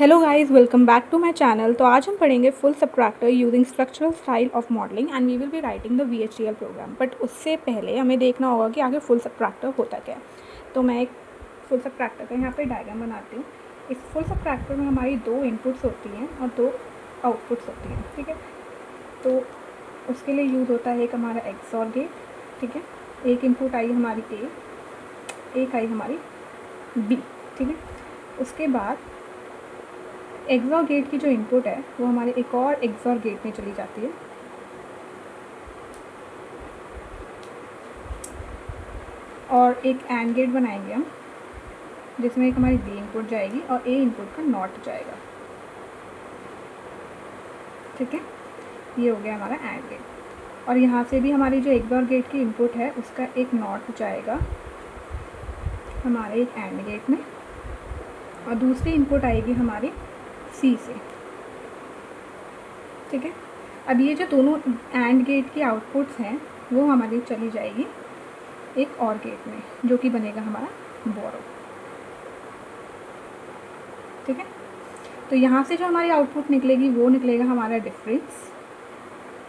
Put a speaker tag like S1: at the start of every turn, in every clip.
S1: Hello guys, welcome back to my channel. तो आज हम पढ़ेंगे full subtractor using structural style of modelling and we will be writing the VHDL program. But उससे पहले हमें देखना होगा कि आगे फुल सबट्रैक्टर होता क्या है। तो मैं एक फुल सबट्रैक्टर का यहाँ पे डायग्राम बनाती हूँ। इस फुल सबट्रैक्टर में हमारी 2 इनपुट्स होती हैं और 2 आउटपुट्स होती हैं, ठीक है। तो उसके लिए यूज़ होता है एक हमारा एक्सऑर गेट, ठीक है। एक इनपुट आई हमारी ए, एक आई हमारी बी, ठीक है। उसके बाद एक्सॉर गेट की जो इनपुट है वो हमारे एक और एक्सॉर गेट में चली जाती है और एक एंड गेट बनाएंगे हम, जिसमें एक हमारी बी इनपुट जाएगी और ए इनपुट का नॉट जाएगा, ठीक है। ये हो गया हमारा एंड गेट। और यहाँ से भी हमारी जो एक्सॉर गेट की इनपुट है उसका एक नॉट जाएगा हमारे एक एंड गेट में और दूसरी इनपुट आएगी हमारी सी से, ठीक है। अब ये जो दोनों एंड गेट की आउटपुट्स हैं वो हमारी चली जाएगी एक और गेट में, जो कि बनेगा हमारा बोरो, ठीक है। तो यहाँ से जो हमारी आउटपुट निकलेगी वो निकलेगा हमारा डिफरेंस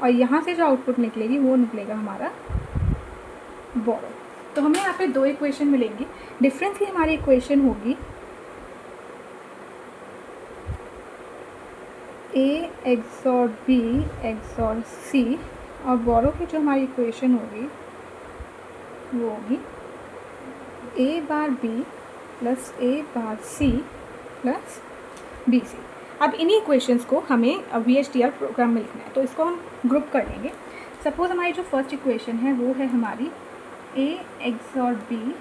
S1: और यहाँ से जो आउटपुट निकलेगी वो निकलेगा हमारा बोरो। तो हमें यहाँ पे 2 इक्वेशन मिलेंगी। डिफरेंस की हमारी इक्वेशन होगी ए एक्सॉर बी एक्सॉर सी और बोरो की जो हमारी इक्वेशन होगी वो होगी ए बार B plus A bar C plus B C. अब इन्हीं इक्वेशंस को हमें VHDL प्रोग्राम में लिखना है, तो इसको हम ग्रुप कर लेंगे। सपोज़ हमारी जो फर्स्ट इक्वेशन है वो है हमारी ए एक्सॉर बी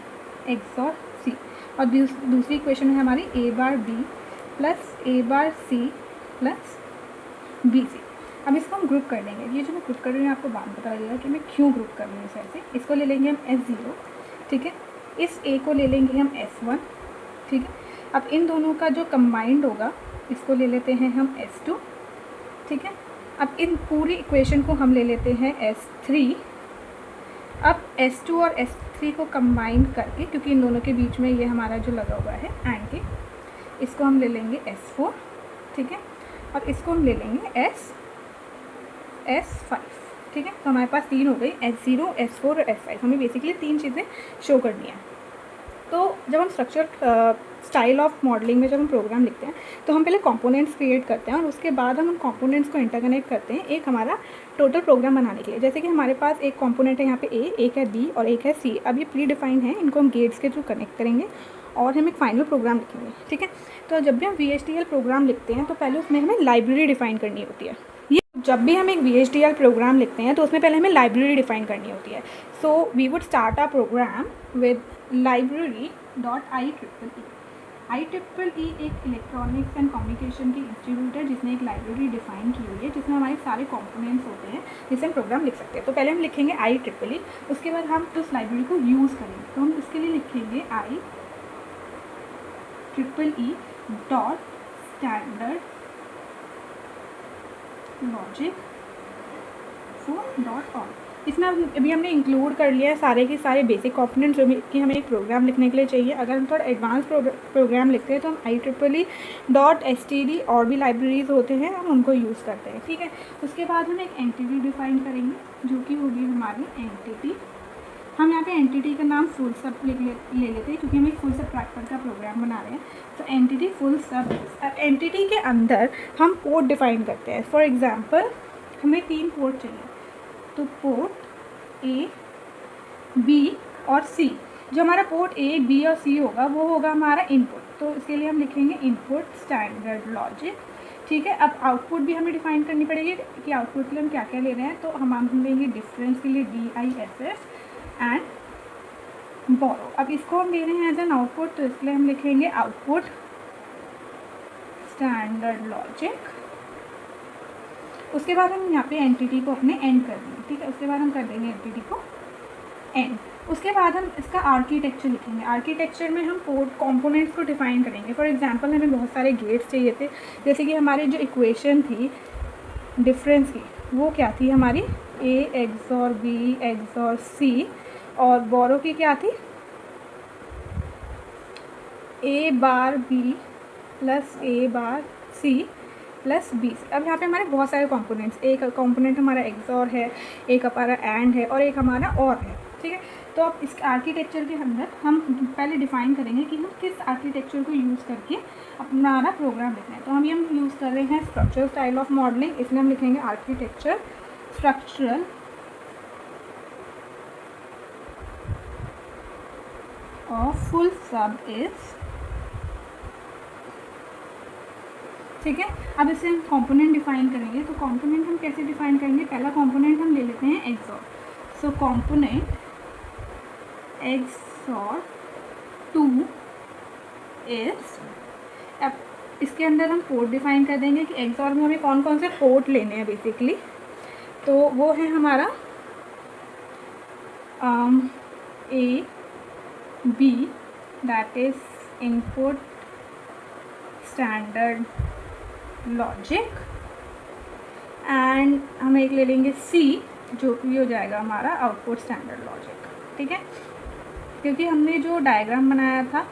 S1: एक्सॉर सी और दूसरी इक्वेशन है हमारी ए बार B plus A bar C plus B C. अब इसको हम ग्रुप कर लेंगे। ये जो मैं ग्रुप कर रही हूँ आपको बाद में पता लगेगा कि मैं क्यों ग्रुप कर रही हूँ इस ऐसे। इसको ले लेंगे हम S0, ठीक है। इस ए को ले लेंगे हम S1, ठीक है। अब इन दोनों का जो कंबाइंड होगा इसको ले लेते हैं हम S2, ठीक है। अब इन पूरी इक्वेशन को हम ले लेते हैं S3। अब S2 और S3 को कंबाइन करके, क्योंकि इन दोनों के बीच में ये हमारा जो लगा हुआ है एंड के, इसको हम ले लेंगे S4, ठीक है। और इसको हम ले लेंगे S5, ठीक है। तो हमारे पास 3 हो गई, S0, S4 और S5। हमें बेसिकली 3 चीज़ें शो करनी है। तो जब हम स्ट्रक्चर स्टाइल ऑफ मॉडलिंग में जब हम प्रोग्राम लिखते हैं तो हम पहले कंपोनेंट्स क्रिएट करते हैं और उसके बाद हम उन कंपोनेंट्स को इंटरकनेक्ट करते हैं एक हमारा टोटल प्रोग्राम बनाने के लिए। जैसे कि हमारे पास एक कंपोनेंट है यहाँ पे ए, एक है बी और एक है सी। अब ये प्री डिफाइंड है, इनको हम गेट्स के थ्रू कनेक्ट करेंगे और हम एक फाइनल प्रोग्राम लिखेंगे, ठीक है। तो जब भी हम VHDL प्रोग्राम लिखते हैं तो पहले उसमें हमें लाइब्रेरी डिफाइन करनी होती है। जब भी हम एक VHDL प्रोग्राम लिखते हैं तो उसमें पहले हमें लाइब्रेरी डिफाइन करनी होती है। So we would start our program with library dot IEEE। IEEE एक इलेक्ट्रॉनिक्स एंड कम्युनिकेशन की इंस्टीट्यूट है जिसने एक लाइब्रेरी डिफाइन की हुई है, जिसमें हमारे सारे कंपोनेंट्स होते हैं जिससे हम प्रोग्राम लिख सकते हैं। तो पहले हम लिखेंगे IEEE, उसके बाद हम उस लाइब्रेरी को यूज़ करेंगे। तो हम इसके लिए लिखेंगे IEEE dot standard logic 4.org। इसमें अभी हमने इंक्लूड कर लिया है सारे के सारे बेसिक कंपोनेंट्स जो कि हमें एक प्रोग्राम लिखने के लिए चाहिए। अगर हम थोड़ा एडवांस प्रोग्राम लिखते हैं तो हम IEEE.std और भी लाइब्रेरीज होते हैं, हम उनको यूज़ करते हैं, ठीक है। उसके बाद हम एक एंटिटी डिफाइन करेंगे जो कि होगी हमारी एंटिटी। हम यहाँ पे एंटिटी का नाम फुल सब ले लेते हैं क्योंकि हम एक फुल सबट्रैक्टर का प्रोग्राम बना रहे हैं। तो एंटिटी फुल सब। अब एंटिटी के अंदर हम पोर्ट डिफाइन करते हैं। फॉर एग्जांपल हमें 3 पोर्ट चाहिए, तो पोर्ट A, B और C। जो हमारा पोर्ट A, B और C होगा वो होगा हमारा इनपुट। तो इसके लिए हम लिखेंगे इनपुट स्टैंडर्ड लॉजिक, ठीक है। अब आउटपुट भी हमें डिफाइन करनी पड़ेगी कि आउटपुट के लिए हम क्या क्या ले रहे हैं। तो हम लेंगे डिफरेंस के लिए DIFF एंड बोरो। अब इसको हम ले रहे हैं एज एन आउटपुट, तो इसलिए हम लिखेंगे आउटपुट स्टैंडर्ड लॉजिक। उसके बाद हम यहाँ पे एंटिटी को अपने एंड कर देंगे, ठीक है। उसके बाद हम कर देंगे एंटिटी को एंड। उसके बाद हम इसका आर्किटेक्चर लिखेंगे। आर्किटेक्चर में हम पोर्ट कंपोनेंट्स को डिफाइन करेंगे। फॉर एग्जांपल हमें बहुत सारे गेट्स चाहिए थे, जैसे कि हमारी जो इक्वेशन थी डिफरेंस की वो क्या थी हमारी A XOR B XOR C और बोरो की क्या थी A bar B plus A bar C plus B. अब यहाँ पे हमारे बहुत सारे कंपोनेंट्स, एक कंपोनेंट हमारा एक्सॉर है, एक हमारा एंड है और एक हमारा और है, ठीक है। तो अब इस आर्किटेक्चर के अंदर हम पहले डिफ़ाइन करेंगे कि हम किस आर्किटेक्चर को यूज़ करके हमारा प्रोग्राम लिखना है। तो हम यूज़ कर रहे हैं स्ट्रक्चरल स्टाइल ऑफ मॉडलिंग, इसमें हम लिखेंगे आर्किटेक्चर स्ट्रक्चरल ऑफ फुल सब इज, ठीक है। अब इसे हम कंपोनेंट डिफाइन करेंगे। तो कंपोनेंट हम कैसे डिफाइन करेंगे, पहला कंपोनेंट हम ले लेते हैं XOR. So component XOR 2 is, अब इसके अंदर हम पोर्ट डिफाइन कर देंगे कि एक्सॉर में हमें कौन कौन से पोर्ट लेने हैं बेसिकली। तो वो है हमारा A B, that is input standard logic, and हम एक ले लेंगे सी, जो कि हो जाएगा हमारा आउटपुट स्टैंडर्ड लॉजिक, ठीक है। क्योंकि हमने जो डायग्राम बनाया था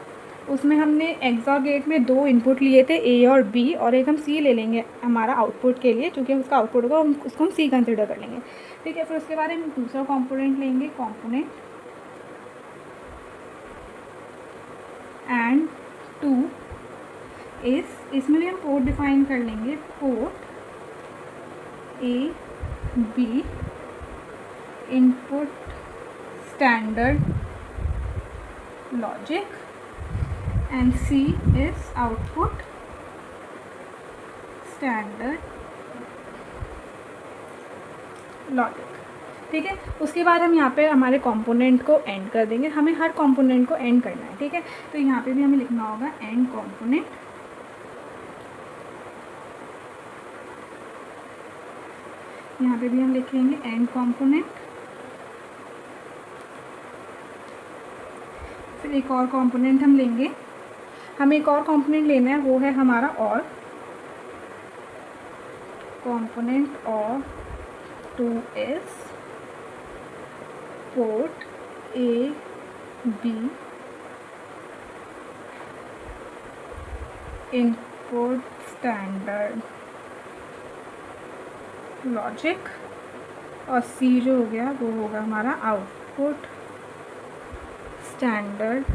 S1: उसमें हमने एक्सॉर गेट में 2 इनपुट लिए थे, ए और बी, और एक हम सी ले लेंगे हमारा आउटपुट के लिए, क्योंकि उसका आउटपुट होगा उसको हम सी कंसिडर कर लेंगे, ठीक है। फिर उसके बाद हम दूसरा कंपोनेंट लेंगे, कंपोनेंट एंड 2 इसमें भी हम पोर्ट डिफाइन कर लेंगे, port A B input standard logic and C is output standard logic, ठीक है। उसके बाद हम यहाँ पे हमारे कंपोनेंट को एंड कर देंगे, हमें हर कंपोनेंट को एंड करना है, ठीक है। तो यहाँ पे भी हमें लिखना होगा एंड कंपोनेंट, यहाँ पे भी हम लिखेंगे एंड कंपोनेंट। फिर एक और कंपोनेंट हम लेंगे, हमें एक और कंपोनेंट लेना है, वो है हमारा और कंपोनेंट और 2 is port A B input standard logic, और सी जो हो गया वो होगा हमारा आउटपुट स्टैंडर्ड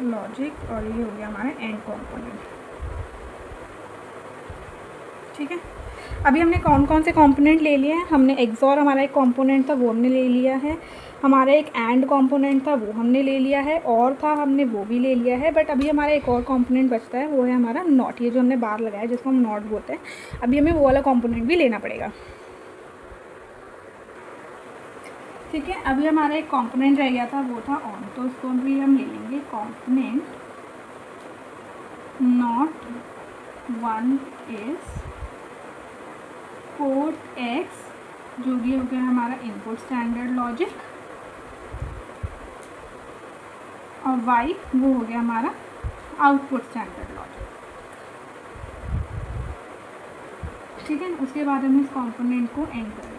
S1: लॉजिक, और ये हो गया हमारा एंड कंपोनेंट, ठीक है। अभी हमने कौन कौन से कंपोनेंट ले लिए हैं, हमने एक्सॉर हमारा एक कंपोनेंट था वो हमने ले लिया है, हमारा एक एंड कंपोनेंट था वो हमने ले लिया है, और था हमने वो भी ले लिया है, बट अभी हमारा एक और कंपोनेंट बचता है, वो है हमारा नॉट, ये जो हमने बार लगाया है जिसको हम नॉट बोलते हैं, अभी हमें वो वाला कंपोनेंट भी लेना पड़ेगा, ठीक है। अभी हमारा एक कंपोनेंट रह गया था वो था ऑन, तो उसको भी हम ले लेंगे component not 1 is port x, जो भी हो गया हमारा इनपुट स्टैंडर्ड लॉजिक, और वाई वो हो गया हमारा आउटपुट स्टैंडर्ड लॉजिक, ठीक है। उसके बाद हम इस कंपोनेंट को एंड करेंगे।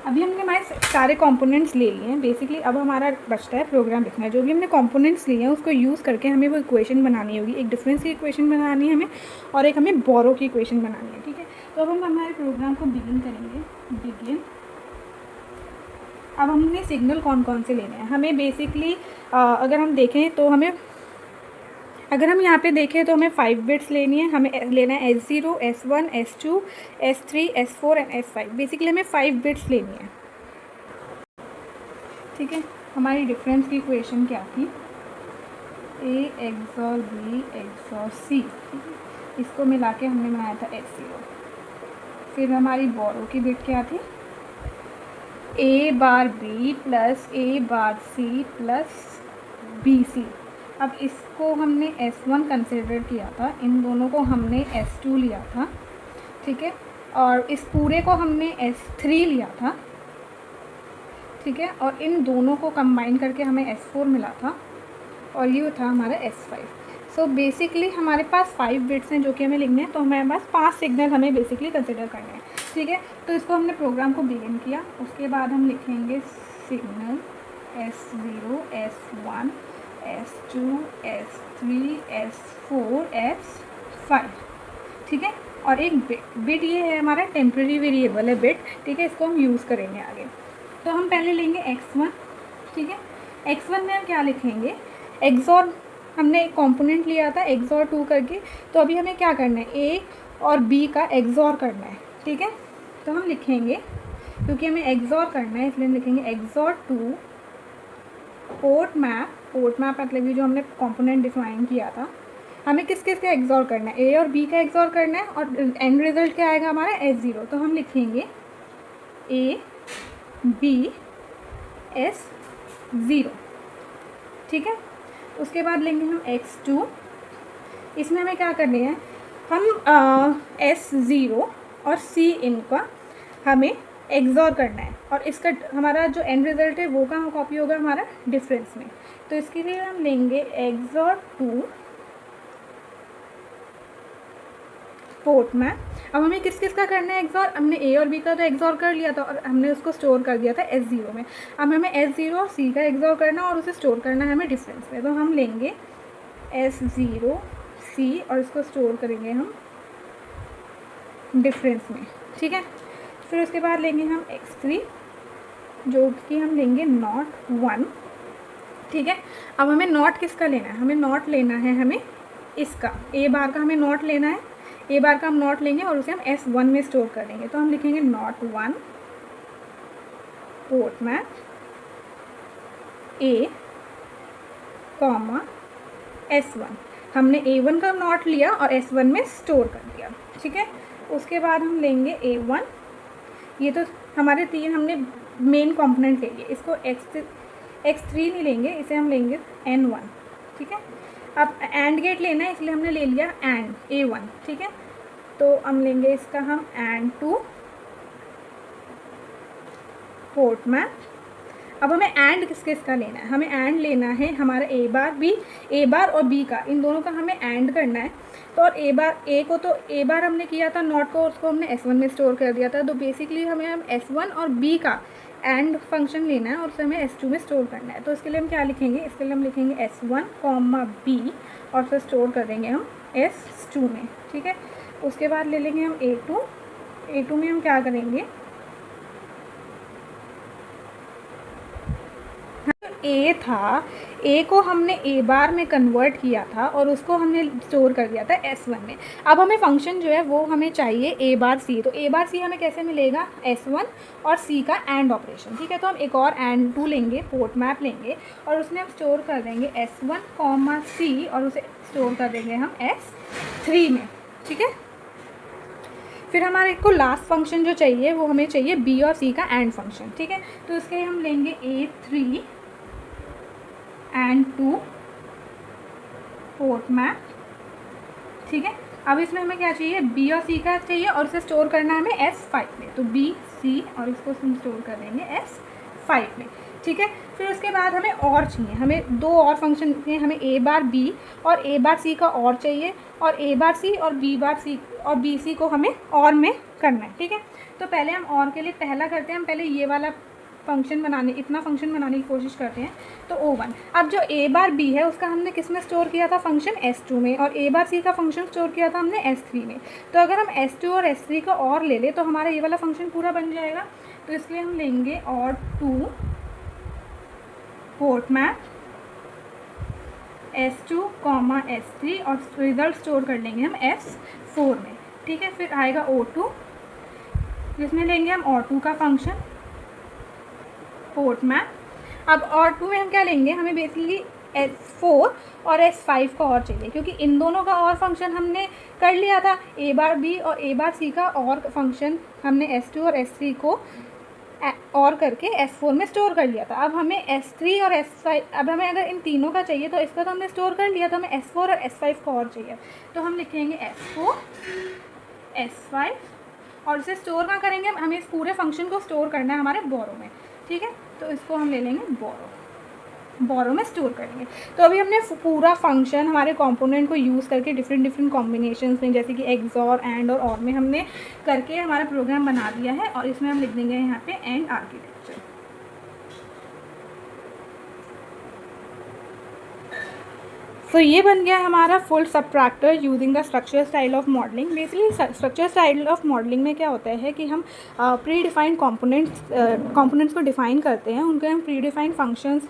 S1: अभी हमने हमारे सारे कंपोनेंट्स ले लिए हैं बेसिकली, अब हमारा बचता है प्रोग्राम लिखना है। जो भी हमने कंपोनेंट्स लिए हैं उसको यूज़ करके हमें वो इक्वेशन बनानी होगी, एक डिफरेंस की इक्वेशन बनानी है हमें, और एक हमें बोरो की इक्वेशन बनानी है, ठीक है। तो अब हम हमारे प्रोग्राम को बिगिन करेंगे, बिगिन। अब हमने सिग्नल कौन कौन से लेने हैं, हमें बेसिकली अगर हम देखें तो हमें, अगर हम यहाँ पे देखें तो हमें 5 बिट्स लेनी है, हमें लेना है S0, S1, S2, S3, S4 and S5, basically हमें 5 बिट्स लेनी है, ठीक है। हमारी डिफरेंस की इक्वेशन क्या थी, A XOR B XOR C, इसको मिला के हमने बनाया था S0। फिर हमारी बोरो की बिट क्या थी, A bar B plus A bar C plus BC। अब इसको हमने S1 कंसिडर किया था, इन दोनों को हमने S2 लिया था, ठीक है, और इस पूरे को हमने S3 लिया था, ठीक है, और इन दोनों को कंबाइन करके हमें S4 मिला था, और ये था हमारा S5। सो बेसिकली हमारे पास 5 बिट्स हैं जो कि हमें लिखने हैं, तो हमारे पास 5 सिग्नल हमें बेसिकली कंसिडर करने हैं, ठीक है। तो इसको हमने प्रोग्राम को बिगिन किया, उसके बाद हम लिखेंगे signal S0, S1, S2, S3, S4, S5, ठीक है। और एक बिट ये है हमारा टेम्प्रेरी वेरिएबल है बिट, ठीक है, इसको हम यूज़ करेंगे आगे। तो हम पहले लेंगे x1, ठीक है। x1 में हम क्या लिखेंगे, एक्सॉर हमने एक कॉम्पोनेंट लिया था एक्सॉर 2 करके, तो अभी हमें क्या करना है, a और b का एक्सॉर करना है, ठीक है। तो हम लिखेंगे, क्योंकि हमें एक्सॉर करना है इसलिए हम लिखेंगे एक्सॉर 2 पोर्ट मैप मतलब ये जो हमने कॉम्पोनेंट डिफाइन किया था, हमें किस किस का एक्सॉर करना है, ए और बी का एक्सॉर करना है, और एंड रिजल्ट क्या आएगा हमारा S0। तो हम लिखेंगे A B S0, ठीक है। उसके बाद लेंगे हम x2, इसमें हमें क्या करने हैं, हम S0 और C इनका हमें एक्सॉर करना है, और इसका हमारा जो एंड रिजल्ट है वो कहाँ कॉपी होगा, हमारा डिफरेंस में। तो इसके लिए हम लेंगे एक्सॉर 2 पोर्ट में। अब हमें किस किस का करना है एक्सॉर, हमने ए और बी का तो एक्सॉर कर लिया था और हमने उसको स्टोर कर दिया था S0 में। अब हमें S0 और C का एक्सॉर करना और उसे स्टोर करना है हमें डिफरेंस में। तो हम लेंगे S0 C और इसको स्टोर करेंगे हम डिफरेंस में, ठीक है। फिर उसके बाद लेंगे हम x3, जो कि हम लेंगे नॉट 1, ठीक है। अब हमें नॉट किसका लेना है, हमें नॉट लेना है, हमें इसका ए बार का हमें नॉट लेना है, ए बार का हम नॉट लेंगे और उसे हम S1 में स्टोर करेंगे। तो हम लिखेंगे not 1 port map A comma S1, हमने A1 का नॉट लिया और S1 में स्टोर कर दिया, ठीक है। उसके बाद हम लेंगे A1, ये तो हमारे 3 हमने मेन कंपोनेंट ले लिए, इसको x3 नहीं लेंगे, इसे हम लेंगे N1, ठीक है। अब एंड गेट लेना है इसलिए हमने ले लिया एंड A1, ठीक है। तो हम लेंगे इसका हम AND2 पोर्ट में। अब हमें एंड किस किस का लेना है, हमें एंड लेना है हमारा ए बार और बी का, इन दोनों का हमें एंड करना है। तो और ए को तो ए बार हमने किया था नॉट को, उसको हमने S1 में स्टोर कर दिया था। तो बेसिकली हम S1 और बी का एंड फंक्शन लेना है और उसे हमें S2 में स्टोर करना है। तो इसके लिए हम क्या लिखेंगे, इसके लिए हम लिखेंगे S1 कॉमा B और फिर स्टोर कर देंगे हम S2 में, ठीक है। उसके बाद ले लेंगे हम A2 में हम क्या करेंगे, ए था, ए को हमने ए बार में कन्वर्ट किया था और उसको हमने स्टोर कर दिया था S1 में। अब हमें फंक्शन जो है वो हमें चाहिए ए बार सी। तो ए बार सी हमें कैसे मिलेगा, S1 और C का एंड ऑपरेशन, ठीक है। तो हम एक और AND2 लेंगे, पोर्ट मैप लेंगे और उसमें हम स्टोर कर देंगे S1 कॉमा C और उसे स्टोर कर देंगे हम S3 में, ठीक है। फिर हमारे को लास्ट फंक्शन जो चाहिए वो हमें चाहिए B और C का एंड फंक्शन, ठीक है। तो इसके लिए हम लेंगे A3 AND2 पोर्ट मैप, ठीक है। अब इसमें हमें क्या चाहिए, B और C का चाहिए और उसे स्टोर करना है हमें S5 में। तो B C और इसको हम स्टोर कर देंगे S5 में, ठीक है। फिर उसके बाद हमें और चाहिए, हमें 2 और फंक्शन चाहिए, हमें A बार B और A बार C का और चाहिए, और A बार C और B बार C और B C को हमें और में करना है, ठीक है। तो पहले हम और के लिए पहला करते हैं, हम पहले ये वाला इतना फंक्शन बनाने की कोशिश करते हैं। तो O1, अब जो A बार B है उसका हमने किस में स्टोर किया था, फंक्शन S2 में, और A बार C का फंक्शन स्टोर किया था हमने S3 में। तो अगर हम S2 और S3 का और ले लें तो हमारा ये वाला फंक्शन पूरा बन जाएगा। तो इसलिए हम लेंगे और 2 port map S2 comma S3 और रिजल्ट स्टोर कर लेंगे हम S4 में, ठीक है। फिर आएगा O2, जिसमें लेंगे हम O2 का फंक्शन पोर्ट मैप। अब O2 में हम क्या लेंगे, हमें बेसिकली S4 और S5 का और चाहिए, क्योंकि इन दोनों का और फंक्शन हमने कर लिया था, A बार B और A बार C का और फंक्शन हमने S2 और S3 को और करके S4 में स्टोर कर लिया था। अब हमें S3 और S5, अब हमें अगर इन तीनों का चाहिए तो इसका तो हमने स्टोर कर लिया था, हमें S4 और S5 का और चाहिए। तो हम लिखेंगे S4 S5 और इसे स्टोर कहाँ करेंगे, हमें इस पूरे फंक्शन को स्टोर करना है हमारे बोरो में, ठीक है। तो इसको हम ले लेंगे बोरो में स्टोर करेंगे। तो अभी हमने पूरा फंक्शन हमारे कंपोनेंट को यूज़ करके डिफरेंट कॉम्बिनेशंस में, जैसे कि एक्सॉर एंड और में हमने करके हमारा प्रोग्राम बना दिया है। और इसमें हम लिख देंगे यहाँ पे एंड आर्किटेक्चर, सो ये बन गया हमारा full subtractor using the structure style of modelling. Basically structure style of modelling में क्या होता है कि हम प्री डिफाइंड कंपोनेंट्स को डिफाइन करते हैं, उनके हम प्री डिफाइंड फंक्शंस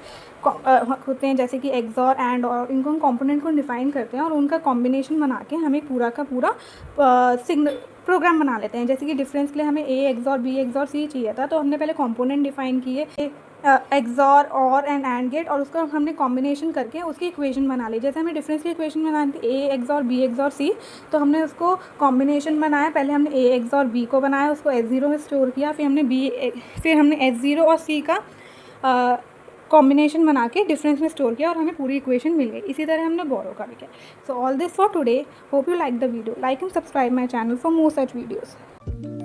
S1: होते हैं जैसे कि एक्सॉर एंड, और इनको हम कंपोनेंट को डिफाइन करते हैं और उनका कॉम्बिनेशन बना के हमें पूरा का पूरा सिग्नल प्रोग्राम बना लेते हैं। जैसे कि डिफरेंस के लिए हमें ए एक्सॉर बी एक्सॉर सी चाहिए था, तो हमने पहले कंपोनेंट डिफाइन किए एक्सॉर और एंड गेट, और उसका हमने कॉम्बिनेशन करके उसकी इक्वेशन बना ली। जैसे हमें डिफरेंस की इक्वेशन बनानी थी ए एक्सॉर बी एक्सॉर सी, तो हमने उसको कॉम्बिनेशन बनाया। पहले हमने ए एक्सॉर बी को बनाया, उसको S0 में स्टोर किया, फिर हमने S0 और C का कॉम्बिनेशन बना के डिफरेंस में स्टोर किया और हमें पूरी इक्वेशन मिल गई। इसी तरह हमने बोरो का भी किया। So all this for today, hope you like the video, like and subscribe my channel for more such videos.